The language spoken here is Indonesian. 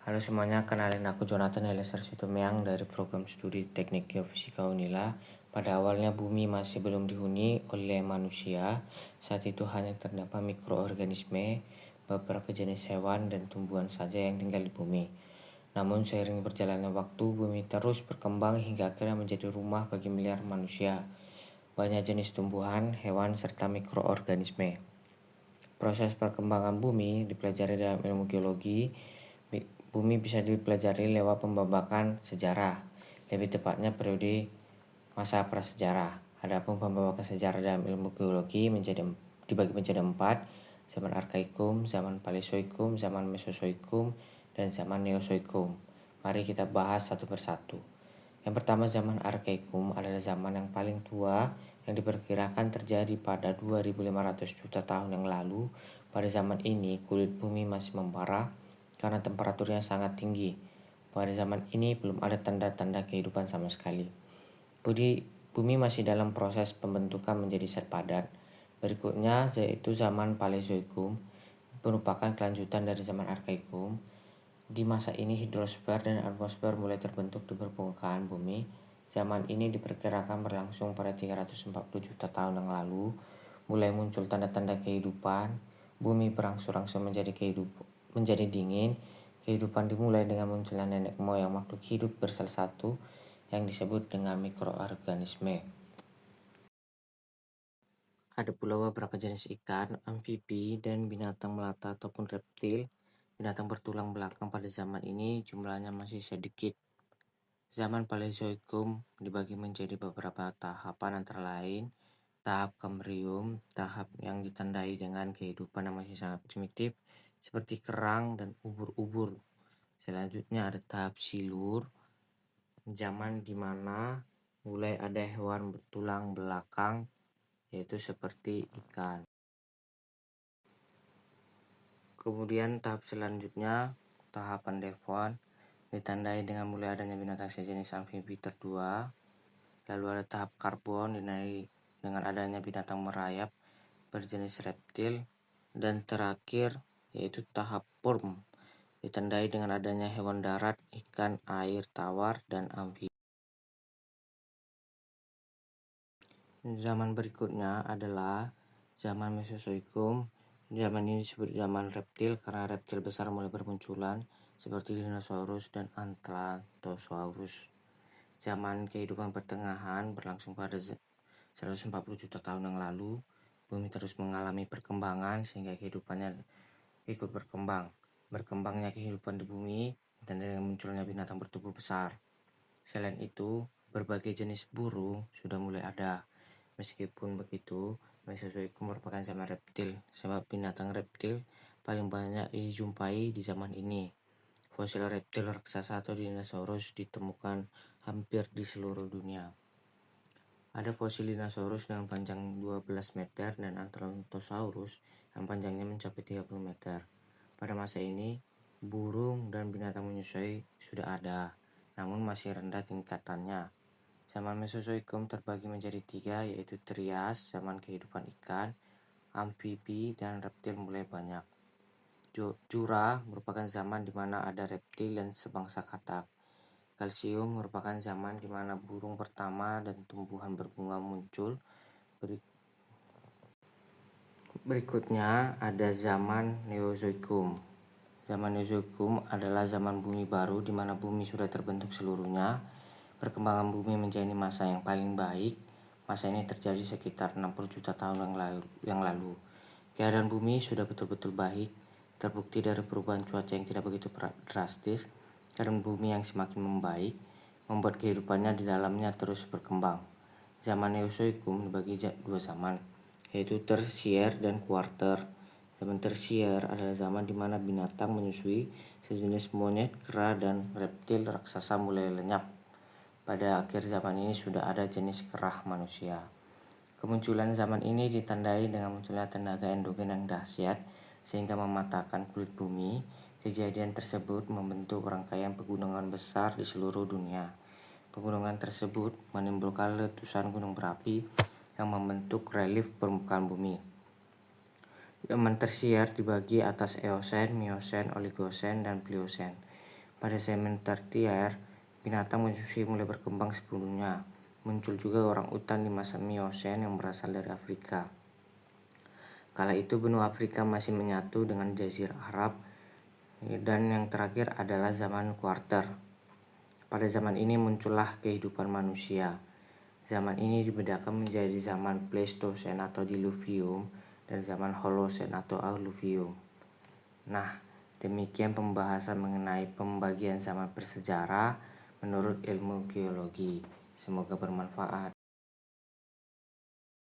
Halo semuanya, kenalin aku Jonathan Eliezer Situmorang dari program studi Teknik Geofisika Unila. Pada awalnya bumi masih belum dihuni oleh manusia. Saat itu hanya terdapat mikroorganisme, beberapa jenis hewan dan tumbuhan saja yang tinggal di bumi. Namun seiring berjalannya waktu, bumi terus berkembang hingga akhirnya menjadi rumah bagi miliar manusia, banyak jenis tumbuhan, hewan, serta mikroorganisme. Proses perkembangan bumi dipelajari dalam ilmu geologi. Bumi bisa dipelajari lewat pembabakan sejarah, lebih tepatnya periode masa prasejarah. Adapun pembabakan sejarah dalam ilmu geologi dibagi menjadi 4, zaman Arkaikum, zaman Paleozoikum, zaman Mesozoikum, dan zaman Neozoikum. Mari kita bahas satu persatu. Yang pertama, zaman Arkaikum adalah zaman yang paling tua yang diperkirakan terjadi pada 2500 juta tahun yang lalu. Pada zaman ini, kulit bumi masih membara karena temperaturnya sangat tinggi. Pada zaman ini belum ada tanda-tanda kehidupan sama sekali. Bumi masih dalam proses pembentukan menjadi zat padat. Berikutnya yaitu zaman Paleozoikum, merupakan kelanjutan dari zaman Arkaikum. Di masa ini hidrosfer dan atmosfer mulai terbentuk di permukaan bumi. Zaman ini diperkirakan berlangsung pada 340 juta tahun yang lalu. Mulai muncul tanda-tanda kehidupan. Bumi berangsur-angsur menjadi dingin. Kehidupan dimulai dengan munculnya nenek moyang makhluk hidup bersalah satu yang disebut dengan mikroorganisme. Ada pula beberapa jenis ikan, amfibi, dan binatang melata ataupun reptil. Binatang bertulang belakang pada zaman ini jumlahnya masih sedikit. Zaman Paleozoikum dibagi menjadi beberapa tahapan, antara lain tahap Kambrium, tahap yang ditandai dengan kehidupan yang masih sangat primitif seperti kerang dan ubur-ubur. Selanjutnya ada tahap Silur, zaman di mana mulai ada hewan bertulang belakang, yaitu seperti ikan. Kemudian tahap selanjutnya, tahapan Devon, ditandai dengan mulai adanya binatang sejenis amfibi terdua. Lalu ada tahap Karbon, ditandai dengan adanya binatang merayap berjenis reptil. Dan terakhir yaitu tahap Purm, ditandai dengan adanya hewan darat, ikan, air, tawar, dan amfibi. Zaman berikutnya adalah zaman Mesozoikum. Zaman ini disebut zaman reptil karena reptil besar mulai bermunculan seperti dinosaurus dan Ankylosaurus. Zaman kehidupan pertengahan berlangsung pada 140 juta tahun yang lalu. Bumi terus mengalami perkembangan sehingga kehidupannya ikut berkembang. Berkembangnya kehidupan di bumi dan dengan munculnya binatang bertubuh besar. Selain itu, berbagai jenis burung sudah mulai ada. Meskipun begitu, Mesozoikum merupakan zaman reptil, sebab binatang reptil paling banyak dijumpai di zaman ini. Fosil reptil raksasa atau dinosaurus ditemukan hampir di seluruh dunia. Ada fosil dinosaurus dengan panjang 12 meter dan Ankylosaurus yang panjangnya mencapai 30 meter. Pada masa ini, burung dan binatang menyusui sudah ada, namun masih rendah tingkatannya. Zaman Mesozoikum terbagi menjadi 3, yaitu Trias, zaman kehidupan ikan, amfibi, dan reptil mulai banyak. Jura merupakan zaman di mana ada reptil dan sebangsa katak. Kalsium merupakan zaman di mana burung pertama dan tumbuhan berbunga muncul. Berikutnya ada zaman Neozoikum. Zaman Neozoikum adalah zaman bumi baru di mana bumi sudah terbentuk seluruhnya. Perkembangan bumi menjadi masa yang paling baik. Masa ini terjadi sekitar 60 juta tahun yang lalu. Keadaan bumi sudah betul-betul baik, terbukti dari perubahan cuaca yang tidak begitu drastis. Keadaan bumi yang semakin membaik membuat kehidupannya di dalamnya terus berkembang. Zaman Neozoikum dibagi dua zaman, yaitu tersier dan kuarter. Zaman tersier adalah zaman di mana binatang menyusui, sejenis monyet, kera, dan reptil raksasa mulai lenyap. Pada akhir zaman ini sudah ada jenis kerah manusia. Kemunculan zaman ini ditandai dengan munculnya tenaga endogen yang dahsyat sehingga mematahkan kulit bumi. Kejadian tersebut membentuk rangkaian pegunungan besar di seluruh dunia. Pegunungan tersebut menimbulkan letusan gunung berapi yang membentuk relief permukaan bumi. Zaman tersier dibagi atas Eosen, Miosen, Oligosen, dan Pliosen. Pada zaman tertier, binatang manusia mulai berkembang sebelumnya. Muncul juga orang utan di masa Miosen yang berasal dari Afrika. Kala itu benua Afrika masih menyatu dengan Jazirah Arab, dan yang terakhir adalah zaman Quarter. Pada zaman ini muncullah kehidupan manusia. Zaman ini dibedakan menjadi zaman Pleistosen atau Diluvium dan zaman Holosen atau Alluvium. Nah, demikian pembahasan mengenai pembagian zaman bersejarah menurut ilmu geologi. Semoga bermanfaat.